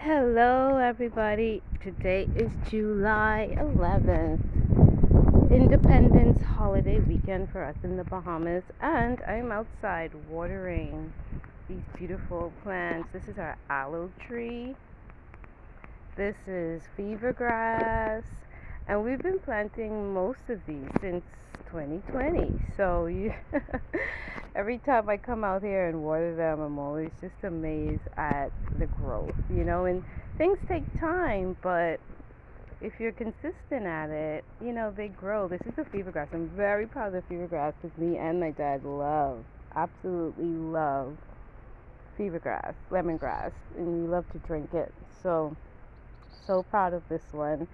Hello, everybody. Today is July 11th, Independence holiday weekend for us in the Bahamas, and I'm outside watering these beautiful plants. This is our aloe tree. This is fever grass, and we've been planting most of these since 2020. So every time I come out here and water them, I'm always just amazed at the growth, and things take time, but if you're consistent at it, they grow. This is the fever grass. I'm very proud of the fever grass because me and my dad absolutely love fever grass, lemongrass, and we love to drink it. So proud of this one.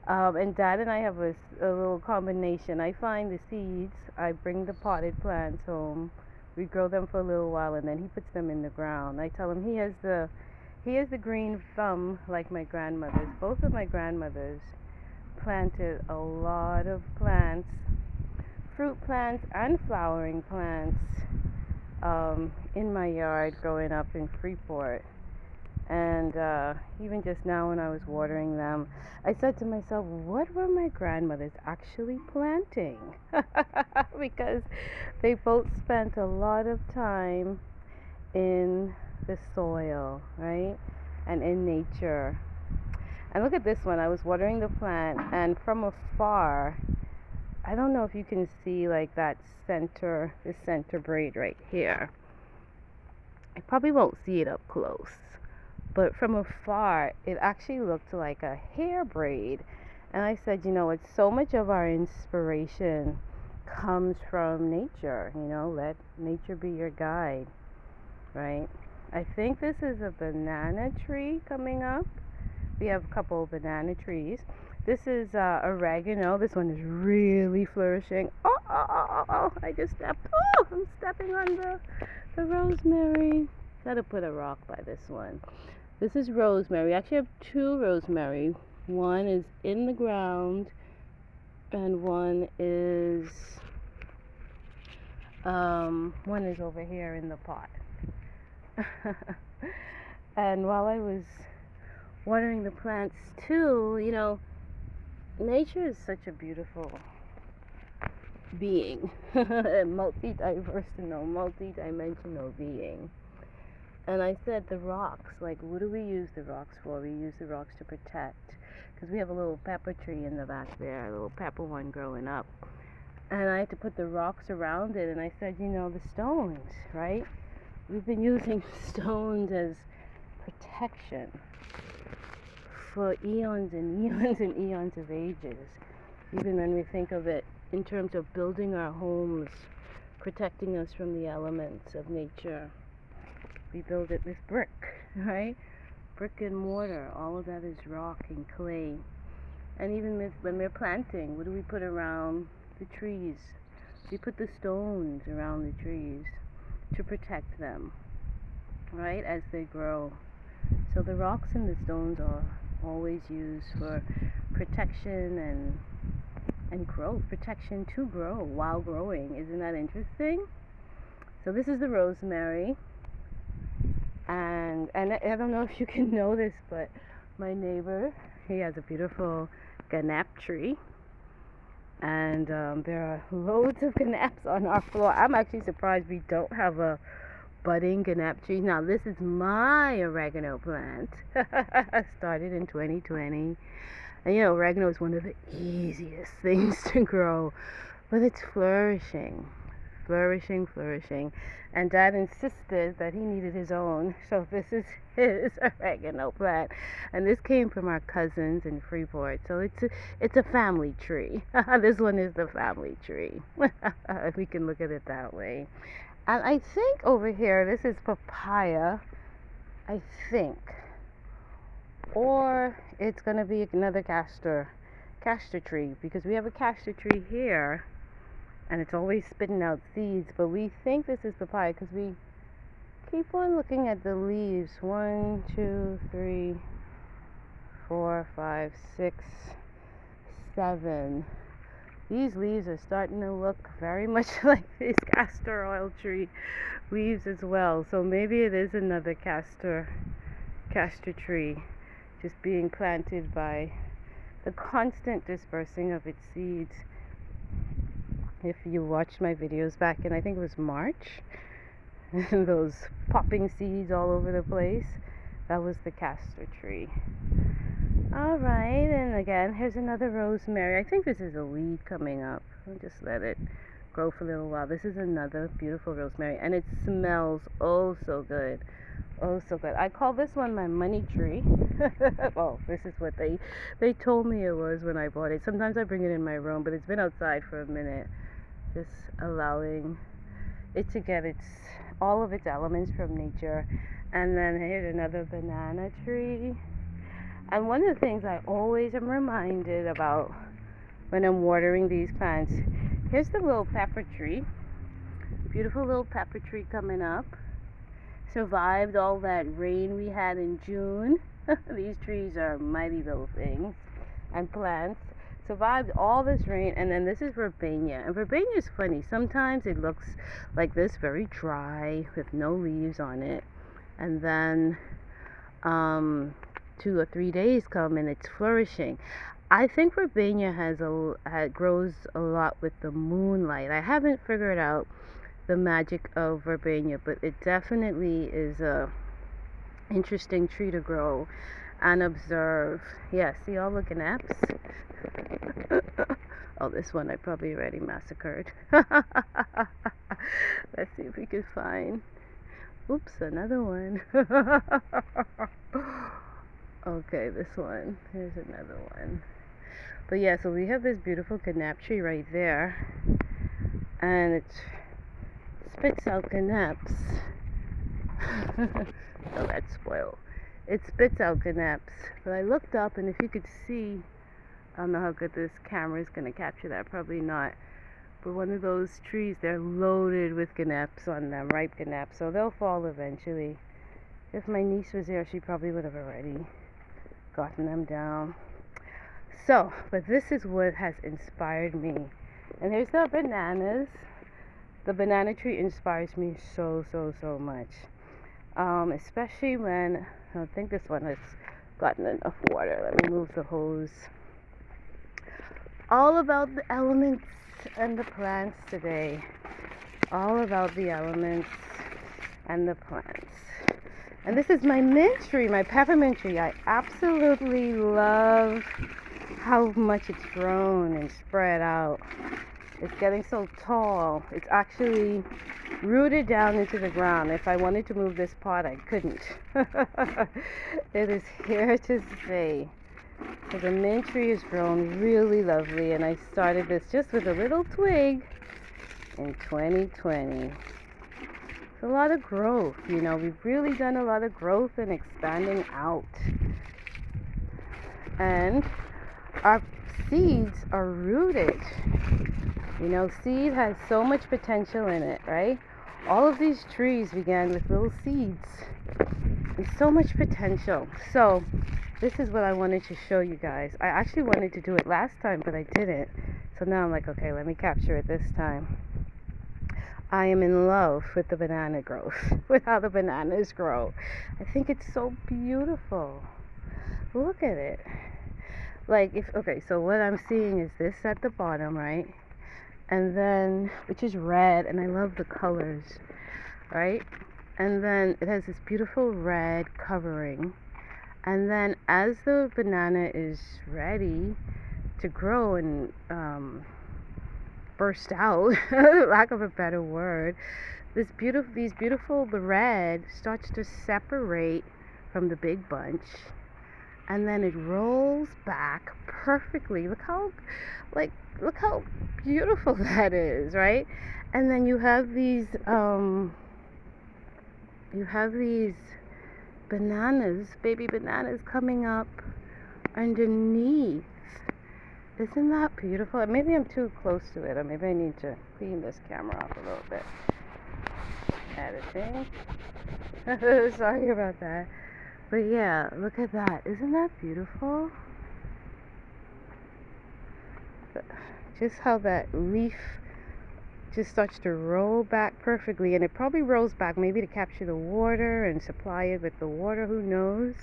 And Dad and I have a little combination. I find the seeds, I bring the potted plants home, we grow them for a little while, and then he puts them in the ground. I tell him he has the green thumb like my grandmothers. Both of my grandmothers planted a lot of plants, fruit plants and flowering plants, in my yard growing up in Freeport. And even just now, when I was watering them, I said to myself, what were my grandmothers actually planting? Because they both spent a lot of time in the soil, right? And in nature. And look at this one. I was watering the plant, and from afar, I don't know if you can see like this center braid right here. I probably won't see it up close, but from afar it actually looked like a hair braid. And I said, it's so much of our inspiration comes from nature. Let nature be your guide, right? I think this is a banana tree coming up. We have a couple of banana trees. This is oregano. This one is really flourishing. I just stepped. I'm stepping on the rosemary. Gotta put a rock by this one. This is rosemary. We actually have two rosemary. One is in the ground, and one is over here in the pot. And while I was watering the plants too, nature is such a beautiful being, a multi-dimensional being. And I said the rocks, like, what do we use the rocks for? We use the rocks to protect, because we have a little pepper tree in the back there, a little pepper one growing up. And I had to put the rocks around it, and I said, the stones, right? We've been using stones as protection for eons and eons and eons of ages. Even when we think of it in terms of building our homes, protecting us from the elements of nature, we build it with brick, right? Brick and mortar, all of that is rock and clay. And even when we're planting, what do we put around the trees? We put the stones around the trees to protect them, right, as they grow. So the rocks and the stones are always used for protection and growth, protection to grow while growing. Isn't that interesting? So this is the rosemary. And I don't know if you can know this, but my neighbor, he has a beautiful ganap tree. And there are loads of ganaps on our floor. I'm actually surprised we don't have a budding ganap tree. Now, this is my oregano plant. Started in 2020. And oregano is one of the easiest things to grow, but it's flourishing. And Dad insisted that he needed his own, so this is his oregano plant. And this came from our cousins in Freeport, so it's a family tree. This one is the family tree, if we can look at it that way. And I think over here, this is papaya, I think. Or it's going to be another castor tree, because we have a castor tree here, and it's always spitting out seeds, but we think this is papaya because we keep on looking at the leaves. 1, 2, 3, 4, 5, 6, 7. These leaves are starting to look very much like these castor oil tree leaves as well. So maybe it is another castor castor tree just being planted by the constant dispersing of its seeds. If you watched my videos back in, I think it was March, those popping seeds all over the place, that was the castor tree. Alright, and again, here's another rosemary. I think this is a weed coming up. I'll just let it grow for a little while. This is another beautiful rosemary, and it smells oh so good. Oh, so good. I call this one my money tree. Well, this is what they told me it was when I bought it. Sometimes I bring it in my room, but it's been outside for a minute, just allowing it to get all of its elements from nature. And then here's another banana tree. And one of the things I always am reminded about when I'm watering these plants, here's the little pepper tree. Beautiful little pepper tree coming up. Survived all that rain we had in June. These trees are mighty little things and plants. Survived all this rain. And then this is verbena. And verbena is funny. Sometimes it looks like this, very dry with no leaves on it. And then 2 or 3 days come and it's flourishing. I think verbena grows a lot with the moonlight. I haven't figured out the magic of verbena, but it definitely is a interesting tree to grow and observe. Yeah, see all the ganaps? Oh, this one I probably already massacred. Let's see if we can find. Oops, another one. Okay, this one. Here's another one. But yeah, so we have this beautiful ganap tree right there, and it spits out ganaps. Oh, that's spoiled. It spits out ganaps. But I looked up, and if you could see, I don't know how good this camera is going to capture that, probably not. But one of those trees, they're loaded with ganaps on them, ripe ganaps, so they'll fall eventually. If my niece was there, she probably would have already gotten them down. So, but this is what has inspired me. And here's the bananas. The banana tree inspires me so much. Especially when, I think this one has gotten enough water. Let me move the hose. All about the elements and the plants today. All about the elements and the plants. And this is my mint tree, my peppermint tree. I absolutely love how much it's grown and spread out. It's getting so tall. It's actually rooted down into the ground. If I wanted to move this pot, I couldn't. It is here to stay. So the mint tree has grown really lovely, and I started this just with a little twig in 2020. It's a lot of growth, you know. We've really done a lot of growth and expanding out. And our seeds are rooted. You know, seed has so much potential in it, right? All of these trees began with little seeds. And so much potential. So this is what I wanted to show you guys. I actually wanted to do it last time, but I didn't. So now I'm like, okay, let me capture it this time. I am in love with the banana growth, with how the bananas grow. I think it's so beautiful. Look at it. Like, so what I'm seeing is this at the bottom, right? And then, which is red, and I love the colors, right? And then it has this beautiful red covering. And then as the banana is ready to grow and burst out, lack of a better word, the red starts to separate from the big bunch, and then it rolls back perfectly. Look how beautiful that is, right? And then you have these bananas, baby bananas coming up underneath. Isn't that beautiful? Maybe I'm too close to it, or maybe I need to clean this camera off a little bit. Editing. Sorry about that. But yeah, look at that. Isn't that beautiful? Just how that leaf just starts to roll back perfectly, and it probably rolls back maybe to capture the water and supply it with the water, who knows,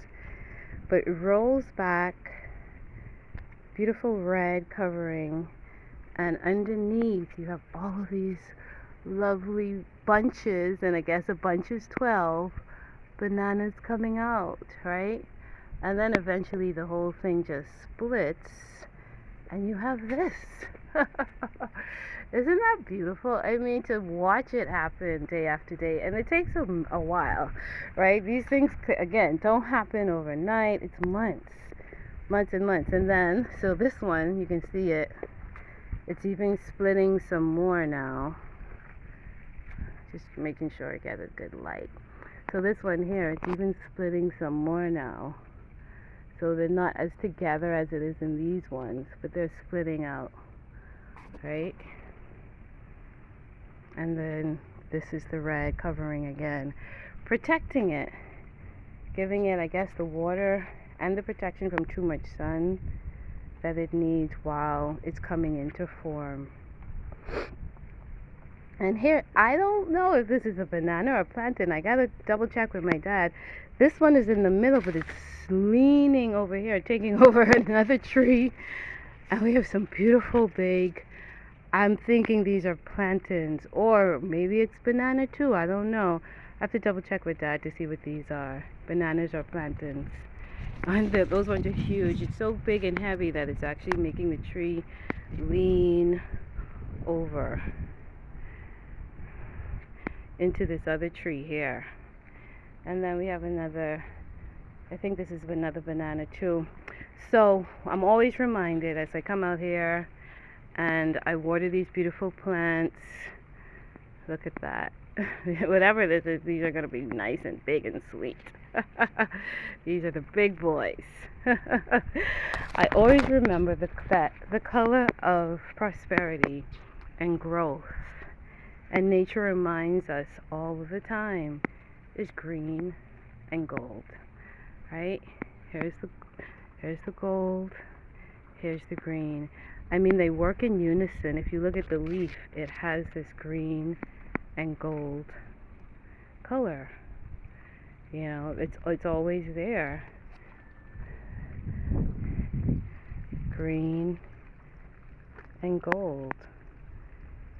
but it rolls back, beautiful red covering, and underneath you have all of these lovely bunches, and I guess a bunch is 12 bananas coming out, right? And then eventually the whole thing just splits and you have this. Isn't that beautiful? I mean, to watch it happen day after day, and it takes a while, right? These things, again, don't happen overnight. It's months and months. And then, so this one, you can see it, it's even splitting some more now. Just making sure I get a good light. So this one here, it's even splitting some more now. So they're not as together as it is in these ones, but they're splitting out, right? And then this is the red covering again, protecting it, giving it, I guess, the water and the protection from too much sun that it needs while it's coming into form. And here, I don't know if this is a banana or a plantain. I gotta double check with my dad. This one is in the middle, but it's leaning over here, taking over another tree. And we have some beautiful big, I'm thinking these are plantains, or maybe it's banana too, I don't know. I have to double check with Dad to see what these are, bananas or plantains. And those ones are huge. It's so big and heavy that it's actually making the tree lean over into this other tree here. And then we have another, I think this is another banana too. So I'm always reminded as I come out here and I water these beautiful plants. Look at that. Whatever this is, these are going to be nice and big and sweet. These are the big boys. I always remember that the color of prosperity and growth, and nature reminds us all of the time, is green and gold, right? Here's the gold, here's the green. I mean, they work in unison. If you look at the leaf, it has this green and gold color. You know, it's always there. Green and gold.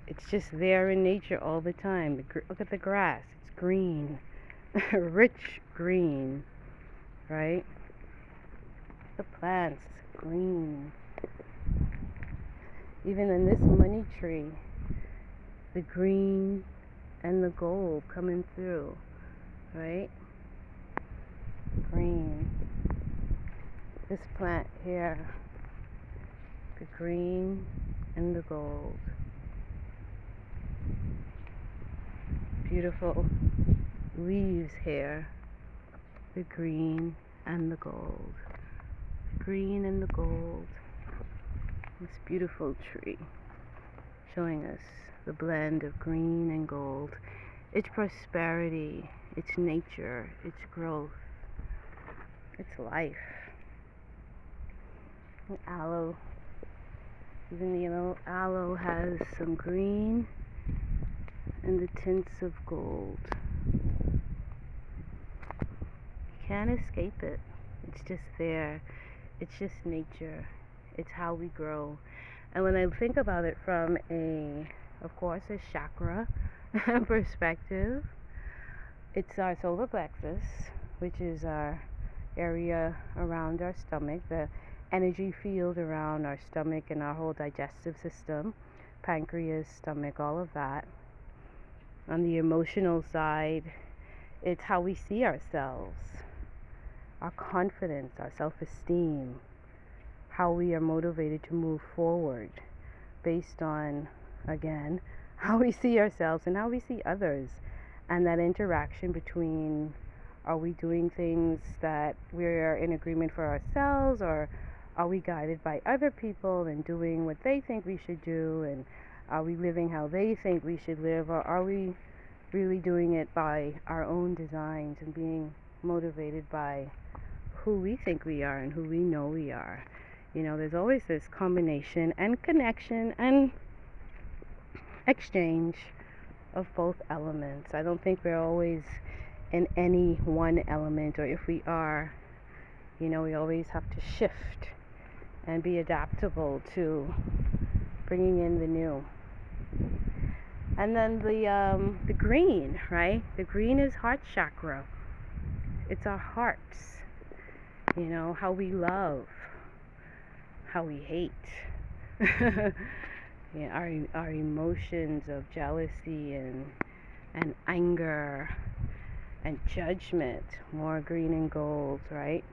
It's just there in nature all the time. Look at the grass. It's green. Rich green, right? The plants, green. Even in this money tree, the green and the gold coming through, right? Green. This plant here, the green and the gold. Beautiful leaves here, the green and the gold. Green and the gold. This beautiful tree showing us the blend of green and gold. It's prosperity, it's nature, it's growth, it's life. The aloe, even the yellow aloe has some green and the tints of gold. You can't escape it. It's just there. It's just nature. It's how we grow. And when I think about it from of course, a chakra perspective, it's our solar plexus, which is our area around our stomach, the energy field around our stomach and our whole digestive system, pancreas, stomach, all of that. On the emotional side, it's how we see ourselves, our confidence, our self-esteem, how we are motivated to move forward based on, again, how we see ourselves and how we see others, and that interaction between, are we doing things that we're in agreement for ourselves, or are we guided by other people and doing what they think we should do, and are we living how they think we should live, or are we really doing it by our own designs and being motivated by who we think we are and who we know we are. You know, there's always this combination and connection and exchange of both elements. I don't think we're always in any one element, or if we are, we always have to shift and be adaptable to bringing in the new. And then the green, right? The green is heart chakra. It's our hearts. How we love, how we hate. Our emotions of jealousy and anger and judgment, more green and gold, right?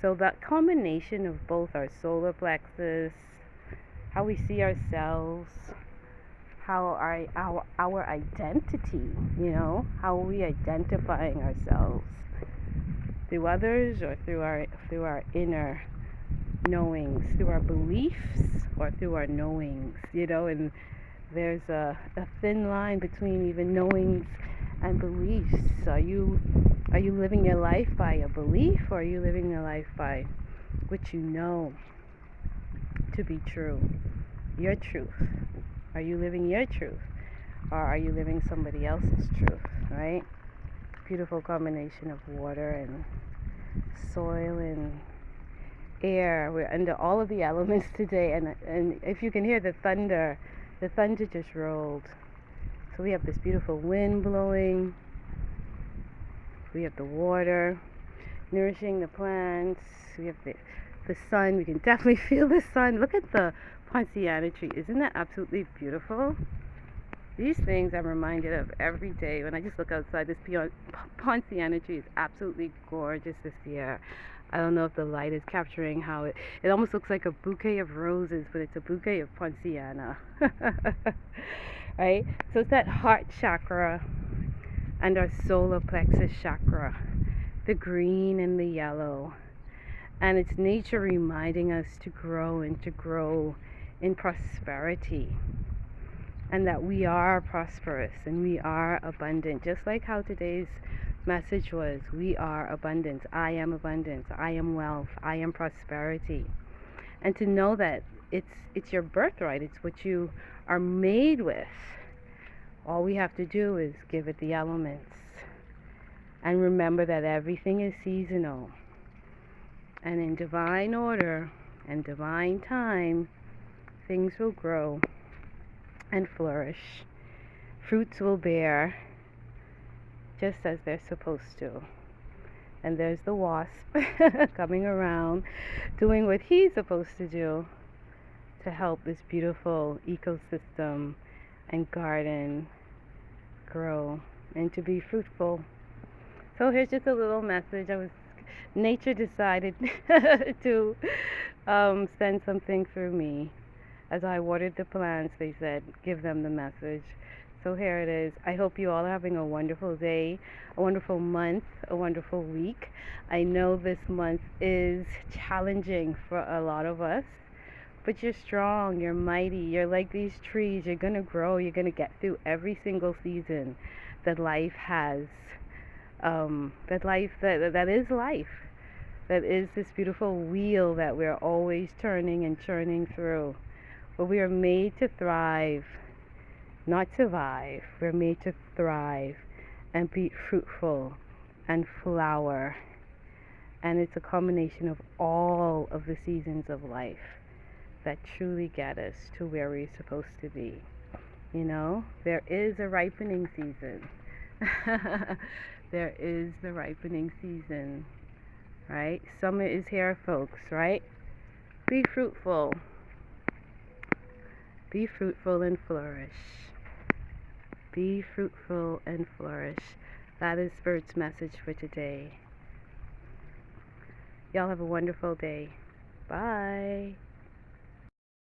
So that combination of both our solar plexus, how we see ourselves, how our identity, how we identifying ourselves through others or through our inner knowings, through our beliefs or through our knowings, and there's a thin line between even knowings and beliefs. Are you living your life by a belief, or are you living your life by what you know to be true, your truth? Are you living your truth, or are you living somebody else's truth, right? Beautiful combination of water and soil and air. We're under all of the elements today, and if you can hear the thunder just rolled. So we have this beautiful wind blowing. We have the water nourishing the plants. We have the sun. We can definitely feel the sun. Look at the Poinciana tree. Isn't that absolutely beautiful? These things I'm reminded of every day when I just look outside. This Poinciana tree is absolutely gorgeous this year. I don't know if the light is capturing how it almost looks like a bouquet of roses, but it's a bouquet of Poinciana. Right? So it's that heart chakra and our solar plexus chakra, the green and the yellow. And it's nature reminding us to grow and to grow in prosperity. And that we are prosperous and we are abundant. Just like how today's message was, we are abundance. I am abundance. I am wealth. I am prosperity. And to know that it's your birthright. It's what you are made with. All we have to do is give it the elements. And remember that everything is seasonal. And in divine order and divine time, things will grow and flourish. Fruits will bear just as they're supposed to. And there's the wasp coming around, doing what he's supposed to do to help this beautiful ecosystem and garden grow and to be fruitful. So here's just a little message. Nature decided to send something through me. As I watered the plants, they said, give them the message. So here it is. I hope you all are having a wonderful day, a wonderful month, a wonderful week. I know this month is challenging for a lot of us, but you're strong, you're mighty, you're like these trees. You're going to grow, you're going to get through every single season that life has. That is life. That is this beautiful wheel that we're always turning and churning through. But we are made to thrive, not survive. We're made to thrive and be fruitful and flower. And it's a combination of all of the seasons of life that truly get us to where we're supposed to be. There is a ripening season. There is the ripening season, right? Summer is here, folks, right? Be fruitful. Be fruitful and flourish. Be fruitful and flourish. That is Spirit's message for today. Y'all have a wonderful day. Bye.